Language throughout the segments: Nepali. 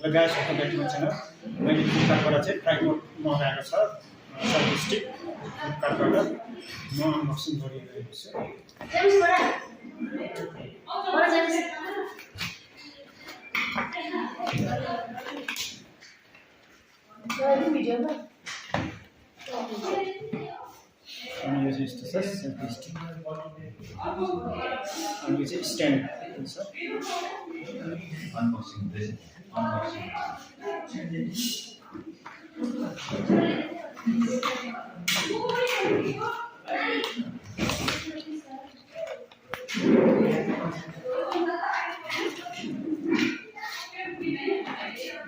र गाइस तपाईहरुको च्यानल मैले फ्लिपकार्टबाट चाहिँ ट्राइपोड मगाएको छ सेल्फी स्टिक फ्लिपकार्टबाट म अनबक्सिङ गरिरहेको छु। अनि यो चाहिँ यस्तो छ सेल्फी स्टिक अनि यो चाहिँ स्ट्यान्ड छ अनबक्सिङ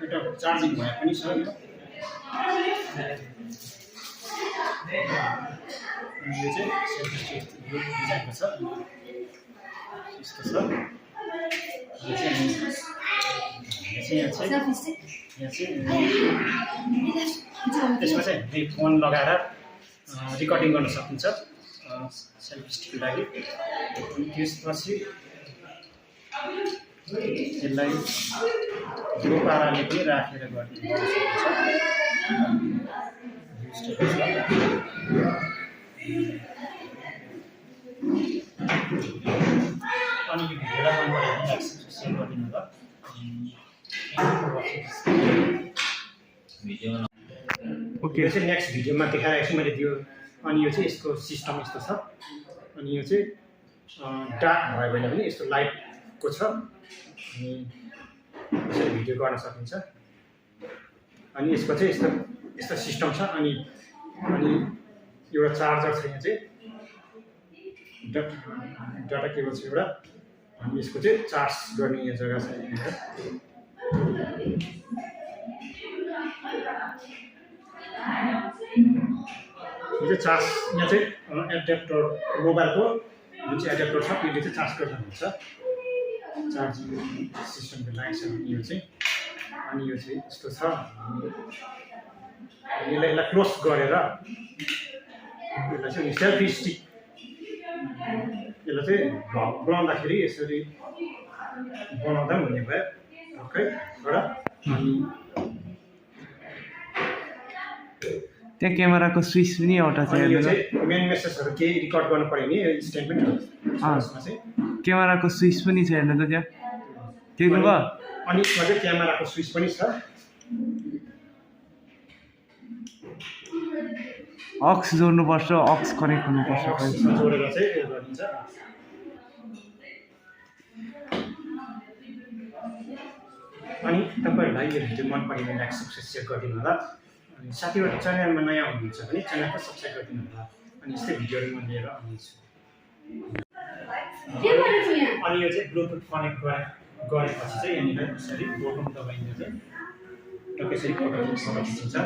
एउटा चार्जिङ भए पनि छ यो चाहिँ सेल्फी स्टिक डिजाइनको छ यस्तो छ यो चाहिँ त्यसमा चाहिँ फोन लगाएर रिकर्डिङ गर्न सकिन्छ सेल्फी स्टिकको लागि। त्यसपछि यसलाई यो पाराले पनि राखेर गर्न सकिन्छ। अनि यो भिडियोलाई मन पऱ्यो भने लाइक सब्सक्राइब गरिदिनु होला। ओके यो चाहिँ नेक्स्ट भिडियोमा देखाइरहेको छु मैले त्यो। अनि यो चाहिँ यसको सिस्टम यस्तो छ अनि यो चाहिँ डार्क भयो भने पनि यस्तो लाइटको छ अनि यसरी भिडियो गर्न सकिन्छ। अनि यसको चाहिँ यस्तो यस्तो सिस्टम छ अनि एउटा चार्जर छ यहाँ चाहिँ डाटा केबल छ एउटा अनि यसको चाहिँ चार्ज गर्ने यहाँ जग्गा छ यहाँनिर। यो चाहिँ चार्ज यहाँ चाहिँ एड्याप्टर मोबाइलको जुन चाहिँ एड्याप्टर छ त्यसले चाहिँ चार्ज गर्न हुन्छ चार्जिङ सिस्टमको लागि छ यो चाहिँ। अनि यो चाहिँ यस्तो छ यसलाई क्लोज गरेर यसलाई चाहिँ सेल्फी स्टिक यसलाई चाहिँ बनाउँदाखेरि यसरी बनाउँदा पनि हुने भयो टक्कैबाट। अनि त्यहाँ क्यामेराको स्विच पनि एउटा छ यो चाहिँ मेन मेसेजहरू केही रिकर्ड गर्नु पर्यो भने यो स्ट्यान्ड पनि यसमा चाहिँ क्यामेराको स्विच पनि छ हेर्नु त त्यहाँ त्यो भयो। अनि यसमा चाहिँ क्यामेराको स्विच पनि छ अक्स जोड्नुपर्छ अक्स कनेक्ट हुनुपर्छ जोडेर चाहिँ यो गरिन्छ। अनि तपाईँहरूलाई यो भिडियो मन पऱ्यो भने लाइक सब्सक्राइब सेयर गरिदिनु होला। अनि साथीहरू च्यानलमा नयाँ हुनुहुन्छ भने च्यानलको सब्सक्राइब गरिदिनु होला। अनि यस्तै भिडियोहरू म लिएर आउँछु। अनि यो चाहिँ ब्लुटुथ कनेक्ट गरेपछि चाहिँ यहाँनिर यसरी बटन दबाइन्छ चाहिँ टक्कै यसरी फोटो खिचिन्छ।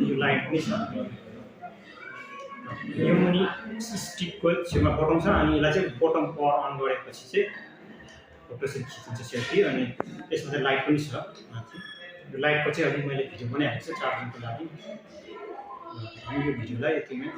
यो लाइट पनि छ यो मुनि स्टिकको छेउमा बटन छ अनि यसलाई चाहिँ बटन पावर अन गरेपछि चाहिँ फोटो चाहिँ खिचिन्छ सेल्फी। अनि यसमा चाहिँ लाइट पनि छ माथि। यो लाइटको चाहिँ अघि मैले भिडियो बनाइहालेको छु चार्जिङको लागि। अनि यो भिडियोलाई यतिमै